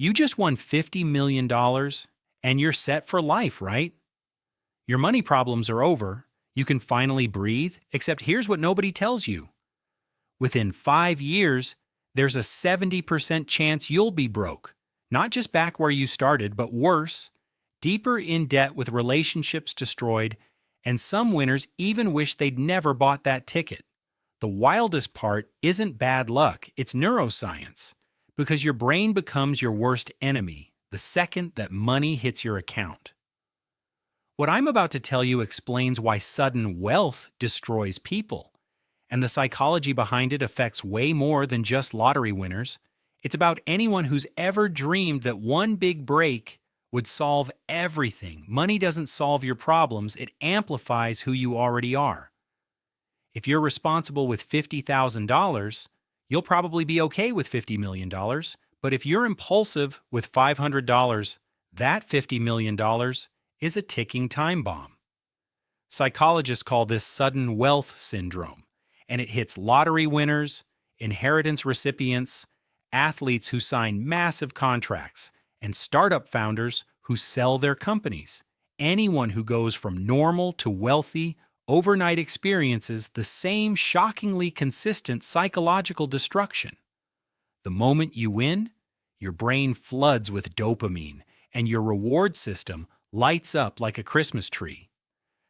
You just won $50 million dollars and you're set for life, right? Your money problems are over. You can finally breathe, except here's what nobody tells you. Within 5 years, there's a 70% chance you'll be broke. Not just back where you started, but worse, deeper in debt with relationships destroyed, and some winners even wish they'd never bought that ticket. The wildest part isn't bad luck, it's neuroscience, because your brain becomes your worst enemy the second that money hits your account. What I'm about to tell you explains why sudden wealth destroys people, and the psychology behind it affects way more than just lottery winners. It's about anyone who's ever dreamed that one big break would solve everything. Money doesn't solve your problems, it amplifies who you already are. If you're responsible with $50,000, you'll probably be okay with $50 million. But if you're impulsive with $500, that $50 million is a ticking time bomb. Psychologists call this sudden wealth syndrome, and it hits lottery winners, inheritance recipients, athletes who sign massive contracts, and startup founders who sell their companies. Anyone who goes from normal to wealthy overnight experiences the same shockingly consistent psychological destruction. The moment you win, your brain floods with dopamine, and your reward system lights up like a Christmas tree.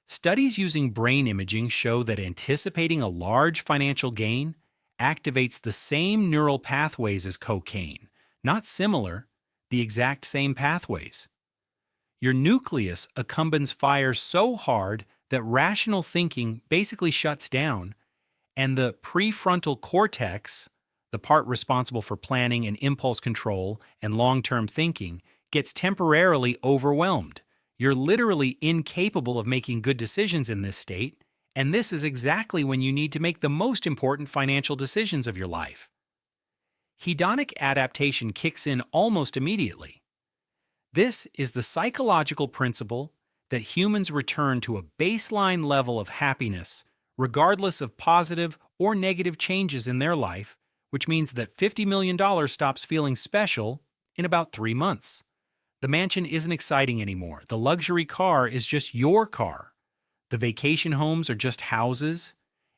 Studies using brain imaging show that anticipating a large financial gain activates the same neural pathways as cocaine, not similar, the exact same pathways. Your nucleus accumbens fire so hard that rational thinking basically shuts down, and the prefrontal cortex, the part responsible for planning and impulse control and long-term thinking, gets temporarily overwhelmed. You're literally incapable of making good decisions in this state, and this is exactly when you need to make the most important financial decisions of your life. Hedonic adaptation kicks in almost immediately. This is the psychological principle that humans return to a baseline level of happiness regardless of positive or negative changes in their life, which means that $50 million stops feeling special in about 3 months. The mansion isn't exciting anymore. The luxury car is just your car. The vacation homes are just houses,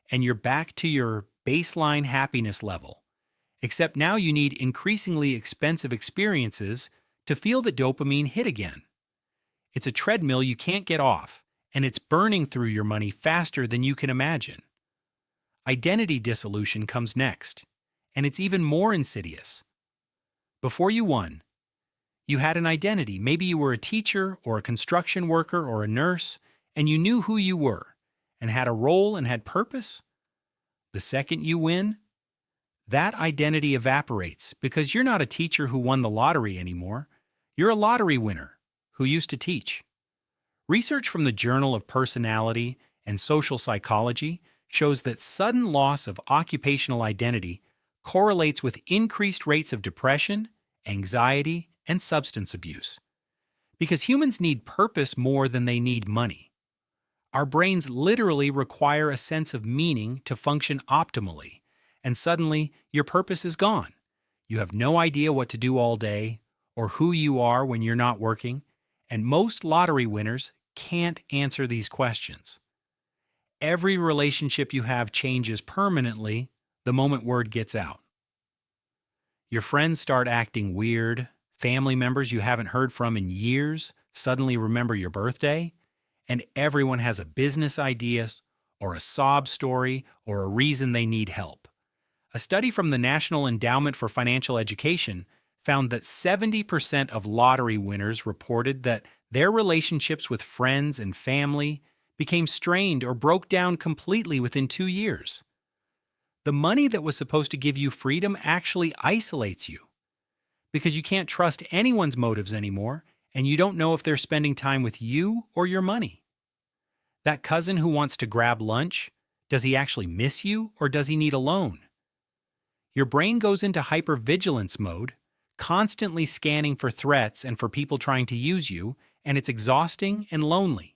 and you're back to your baseline happiness level. Except now you need increasingly expensive experiences to feel the dopamine hit again. It's a treadmill you can't get off, and it's burning through your money faster than you can imagine. Identity dissolution comes next, and it's even more insidious. Before you won, you had an identity. Maybe you were a teacher or a construction worker or a nurse, and you knew who you were and had a role and had purpose. The second you win, that identity evaporates because you're not a teacher who won the lottery anymore. You're a lottery winner who used to teach. Research from the Journal of Personality and Social Psychology shows that sudden loss of occupational identity correlates with increased rates of depression, anxiety, and substance abuse. Because humans need purpose more than they need money. Our brains literally require a sense of meaning to function optimally, and suddenly your purpose is gone. You have no idea what to do all day or who you are when you're not working, and most lottery winners can't answer these questions. Every relationship you have changes permanently the moment word gets out. Your friends start acting weird. Family members you haven't heard from in years suddenly remember your birthday, and everyone has a business idea or a sob story or a reason they need help. A study from the National Endowment for Financial Education found that 70% of lottery winners reported that their relationships with friends and family became strained or broke down completely within 2 years. The money that was supposed to give you freedom actually isolates you, because you can't trust anyone's motives anymore, and you don't know if they're spending time with you or your money. That cousin who wants to grab lunch, does he actually miss you or does he need a loan? Your brain goes into hypervigilance mode, constantly scanning for threats and for people trying to use you, and it's exhausting and lonely.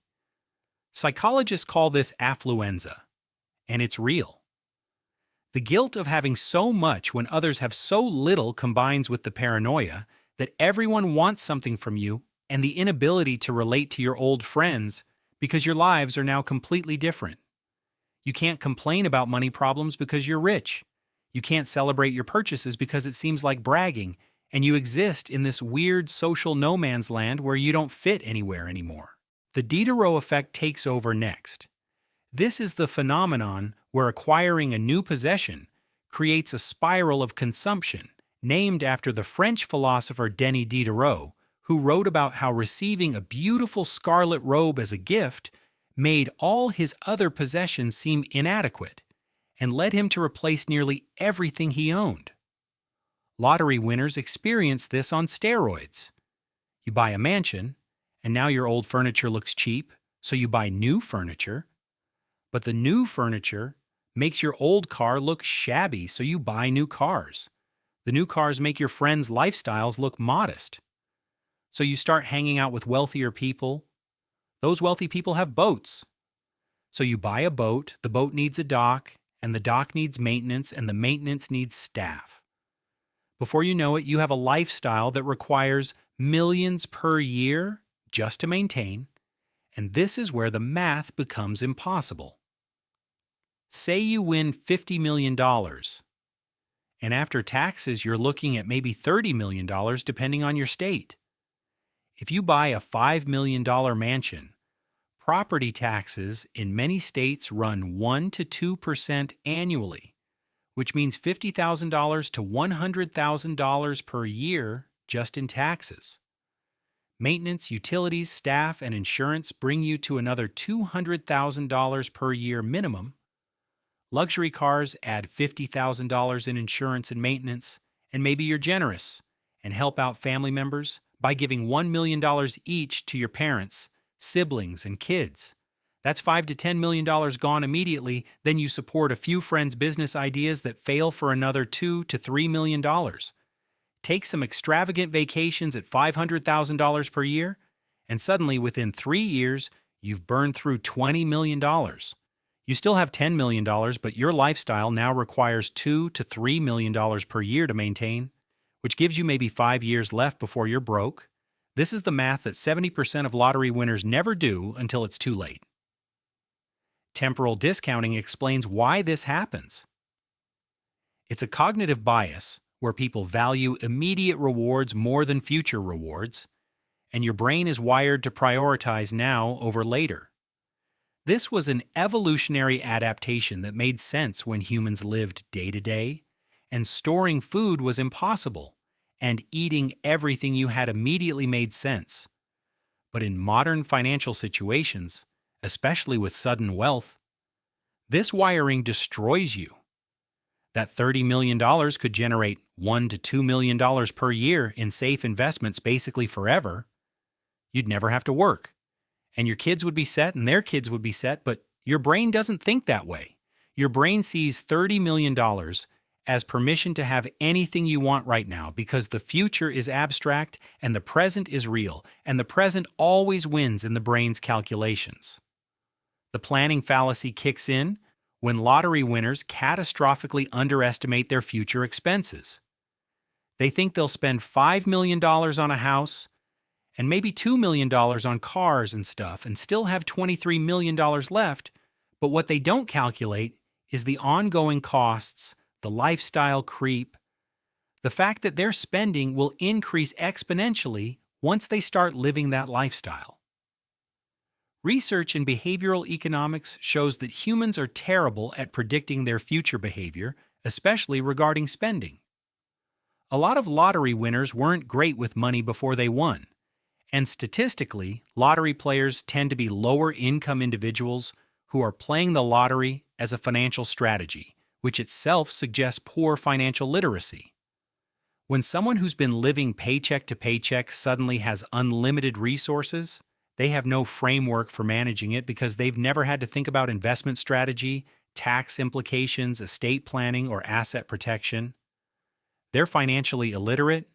Psychologists call this affluenza, and it's real. The guilt of having so much when others have so little combines with the paranoia that everyone wants something from you, and the inability to relate to your old friends because your lives are now completely different. You can't complain about money problems because you're rich. You can't celebrate your purchases because it seems like bragging, and you exist in this weird social no man's land where you don't fit anywhere anymore. The Diderot effect takes over next. This is the phenomenon where acquiring a new possession creates a spiral of consumption, named after the French philosopher Denis Diderot, who wrote about how receiving a beautiful scarlet robe as a gift made all his other possessions seem inadequate and led him to replace nearly everything he owned. Lottery winners experience this on steroids. You buy a mansion, and now your old furniture looks cheap, so you buy new furniture. But the new furniture makes your old car look shabby, so you buy new cars. The new cars make your friends' lifestyles look modest. So you start hanging out with wealthier people. Those wealthy people have boats. So you buy a boat, the boat needs a dock, and the dock needs maintenance, and the maintenance needs staff. Before you know it, you have a lifestyle that requires millions per year just to maintain, and this is where the math becomes impossible. Say you win $50 million, and after taxes you're looking at maybe $30 million depending on your state. If you buy a $5 million mansion, property taxes in many states run 1 to 2% annually, which means $50,000 to $100,000 per year just in taxes. Maintenance, utilities, staff, and insurance bring you to another $200,000 per year minimum. Luxury cars add $50,000 in insurance and maintenance, and maybe you're generous and help out family members by giving $1 million each to your parents, siblings, and kids. That's $5 to $10 million gone immediately. Then you support a few friends' business ideas that fail for another $2 to $3 million. Take some extravagant vacations at $500,000 per year, and suddenly within 3 years, you've burned through $20 million. You still have $10 million, but your lifestyle now requires $2 to $3 million per year to maintain, which gives you maybe 5 years left before you're broke. This is the math that 70% of lottery winners never do until it's too late. Temporal discounting explains why this happens. It's a cognitive bias where people value immediate rewards more than future rewards, and your brain is wired to prioritize now over later. This was an evolutionary adaptation that made sense when humans lived day to day, and storing food was impossible, and eating everything you had immediately made sense. But in modern financial situations, especially with sudden wealth, this wiring destroys you. That $30 million could generate $1 to $2 million per year in safe investments basically forever. You'd never have to work. And your kids would be set and their kids would be set, but your brain doesn't think that way. Your brain sees $30 million as permission to have anything you want right now because the future is abstract and the present is real, and the present always wins in the brain's calculations. The planning fallacy kicks in when lottery winners catastrophically underestimate their future expenses. They think they'll spend $5 million on a house and maybe $2 million on cars and stuff and still have $23 million left, but what they don't calculate is the ongoing costs, the lifestyle creep, the fact that their spending will increase exponentially once they start living that lifestyle. Research in behavioral economics shows that humans are terrible at predicting their future behavior, especially regarding spending. A lot of lottery winners weren't great with money before they won, and statistically, lottery players tend to be lower-income individuals who are playing the lottery as a financial strategy, which itself suggests poor financial literacy. When someone who's been living paycheck to paycheck suddenly has unlimited resources, they have no framework for managing it because they've never had to think about investment strategy, tax implications, estate planning, or asset protection. They're financially illiterate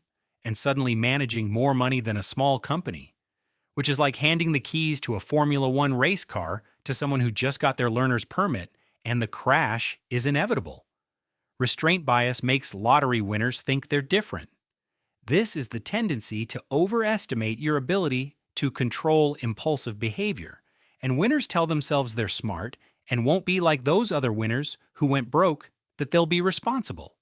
and suddenly managing more money than a small company, which is like handing the keys to a Formula One race car to someone who just got their learner's permit, and the crash is inevitable. Restraint bias makes lottery winners think they're different. This is the tendency to overestimate your ability to control impulsive behavior. And winners tell themselves they're smart and won't be like those other winners who went broke, that they'll be responsible.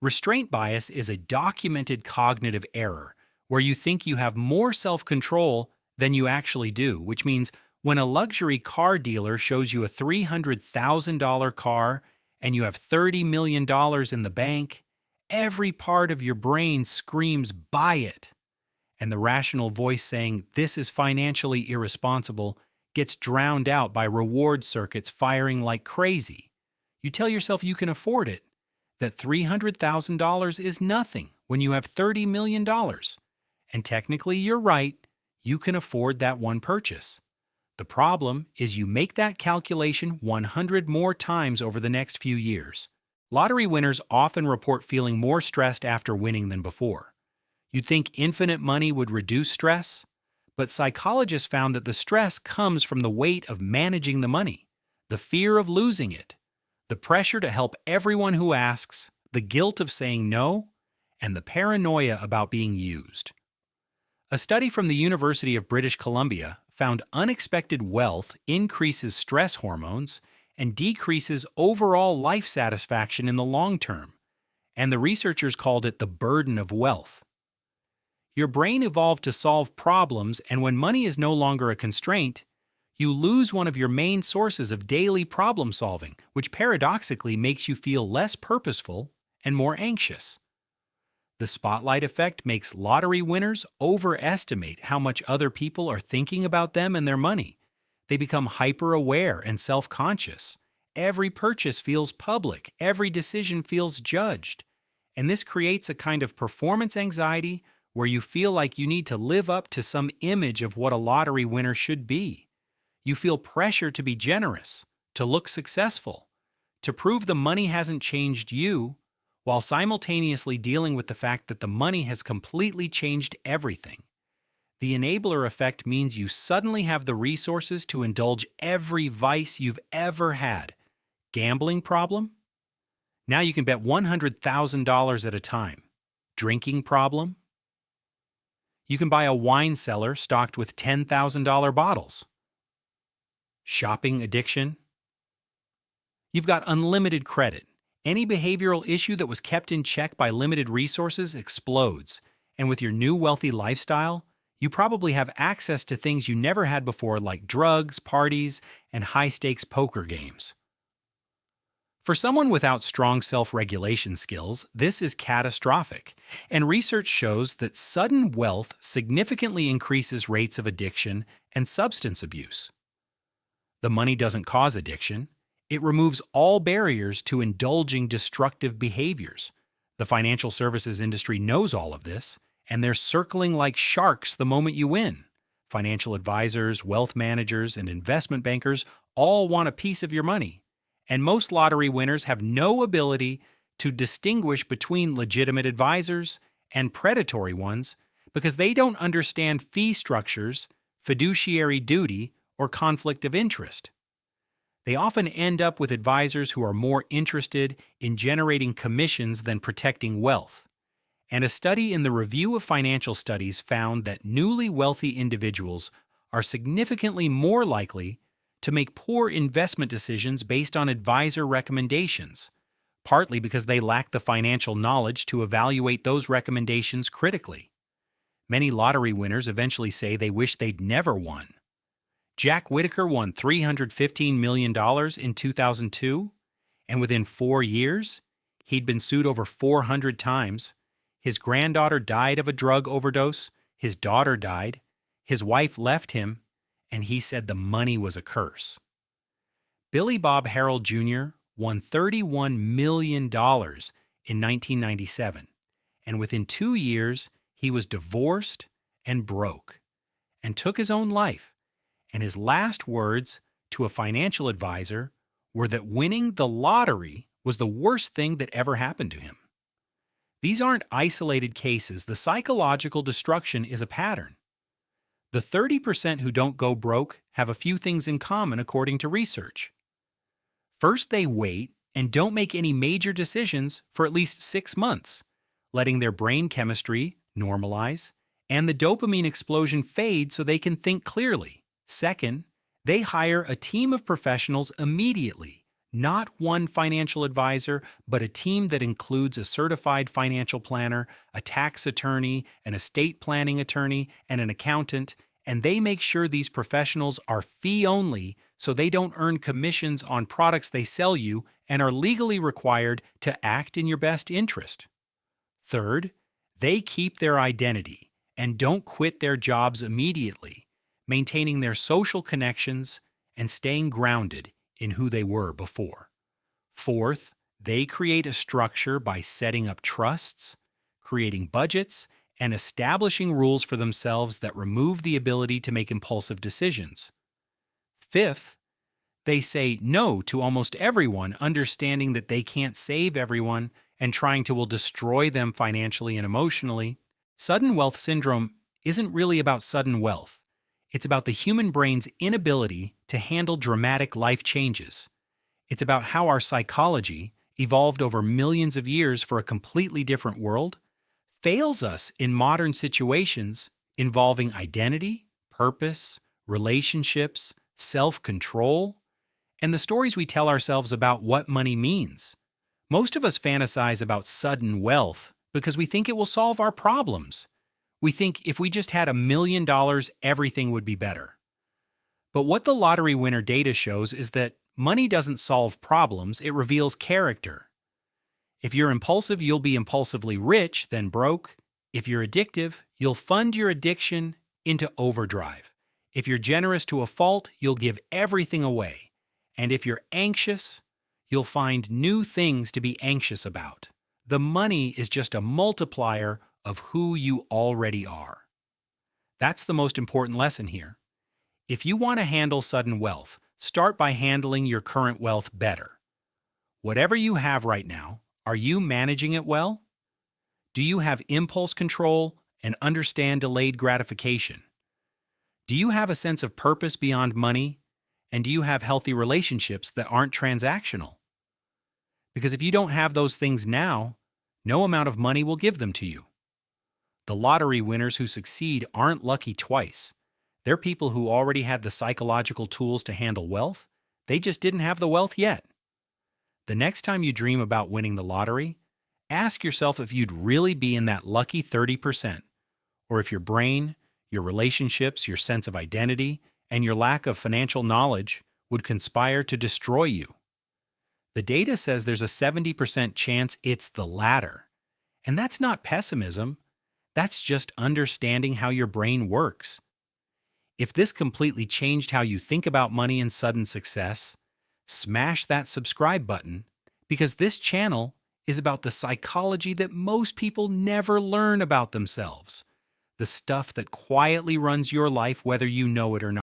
Restraint bias is a documented cognitive error where you think you have more self-control than you actually do, which means when a luxury car dealer shows you a $300,000 car and you have $30 million in the bank, every part of your brain screams, "Buy it." And the rational voice saying, "This is financially irresponsible," gets drowned out by reward circuits firing like crazy. You tell yourself you can afford it, that $300,000 is nothing when you have $30 million. And technically, you're right, you can afford that one purchase. The problem is you make that calculation 100 more times over the next few years. Lottery winners often report feeling more stressed after winning than before. You'd think infinite money would reduce stress, but psychologists found that the stress comes from the weight of managing the money, the fear of losing it, the pressure to help everyone who asks, the guilt of saying no, and the paranoia about being used. A study from the University of British Columbia found unexpected wealth increases stress hormones and decreases overall life satisfaction in the long term, and the researchers called it the burden of wealth. Your brain evolved to solve problems, and when money is no longer a constraint, you lose one of your main sources of daily problem solving, which paradoxically makes you feel less purposeful and more anxious. The spotlight effect makes lottery winners overestimate how much other people are thinking about them and their money. They become hyper-aware and self-conscious. Every purchase feels public, every decision feels judged. And this creates a kind of performance anxiety where you feel like you need to live up to some image of what a lottery winner should be. You feel pressure to be generous, to look successful, to prove the money hasn't changed you, while simultaneously dealing with the fact that the money has completely changed everything. The enabler effect means you suddenly have the resources to indulge every vice you've ever had. Gambling problem? Now you can bet $100,000 at a time. Drinking problem? You can buy a wine cellar stocked with $10,000 bottles. Shopping addiction? You've got unlimited credit. Any behavioral issue that was kept in check by limited resources explodes, and with your new wealthy lifestyle, you probably have access to things you never had before, like drugs, parties, and high-stakes poker games. For someone without strong self-regulation skills, this is catastrophic, and research shows that sudden wealth significantly increases rates of addiction and substance abuse. The money doesn't cause addiction. It removes all barriers to indulging destructive behaviors. The financial services industry knows all of this, and they're circling like sharks the moment you win. Financial advisors, wealth managers, and investment bankers all want a piece of your money. And most lottery winners have no ability to distinguish between legitimate advisors and predatory ones because they don't understand fee structures, fiduciary duty, or conflict of interest. They often end up with advisors who are more interested in generating commissions than protecting wealth. And a study in the Review of Financial Studies found that newly wealthy individuals are significantly more likely to make poor investment decisions based on advisor recommendations, partly because they lack the financial knowledge to evaluate those recommendations critically. Many lottery winners eventually say they wish they'd never won. Jack Whitaker won $315 million in 2002, and within 4 years, he'd been sued over 400 times. His granddaughter died of a drug overdose, his daughter died, his wife left him, and he said the money was a curse. Billy Bob Harrell Jr. won $31 million in 1997, and within 2 years, he was divorced and broke, and took his own life. And his last words to a financial advisor were that winning the lottery was the worst thing that ever happened to him. These aren't isolated cases. The psychological destruction is a pattern. The 30% who don't go broke have a few things in common according to research. First, they wait and don't make any major decisions for at least 6 months, letting their brain chemistry normalize and the dopamine explosion fade so they can think clearly. Second, they hire a team of professionals immediately, not one financial advisor, but a team that includes a certified financial planner, a tax attorney, an estate planning attorney, and an accountant, and they make sure these professionals are fee-only so they don't earn commissions on products they sell you and are legally required to act in your best interest. Third, they keep their identity and don't quit their jobs immediately, maintaining their social connections and staying grounded in who they were before. Fourth, they create a structure by setting up trusts, creating budgets, and establishing rules for themselves that remove the ability to make impulsive decisions. Fifth, they say no to almost everyone, understanding that they can't save everyone and trying to will destroy them financially and emotionally. Sudden wealth syndrome isn't really about sudden wealth. It's about the human brain's inability to handle dramatic life changes. It's about how our psychology, evolved over millions of years for a completely different world, fails us in modern situations involving identity, purpose, relationships, self-control, and the stories we tell ourselves about what money means. Most of us fantasize about sudden wealth because we think it will solve our problems. We think if we just had $1 million, everything would be better. But what the lottery winner data shows is that money doesn't solve problems, it reveals character. If you're impulsive, you'll be impulsively rich, then broke. If you're addictive, you'll fund your addiction into overdrive. If you're generous to a fault, you'll give everything away. And if you're anxious, you'll find new things to be anxious about. The money is just a multiplier of who you already are. That's the most important lesson here. If you want to handle sudden wealth, start by handling your current wealth better. Whatever you have right now, are you managing it well? Do you have impulse control and understand delayed gratification? Do you have a sense of purpose beyond money? And do you have healthy relationships that aren't transactional? Because if you don't have those things now, no amount of money will give them to you. The lottery winners who succeed aren't lucky twice. They're people who already had the psychological tools to handle wealth. They just didn't have the wealth yet. The next time you dream about winning the lottery, ask yourself if you'd really be in that lucky 30%, or if your brain, your relationships, your sense of identity, and your lack of financial knowledge would conspire to destroy you. The data says there's a 70% chance it's the latter. And that's not pessimism. That's just understanding how your brain works. If this completely changed how you think about money and sudden success, smash that subscribe button, because this channel is about the psychology that most people never learn about themselves. The stuff that quietly runs your life whether you know it or not.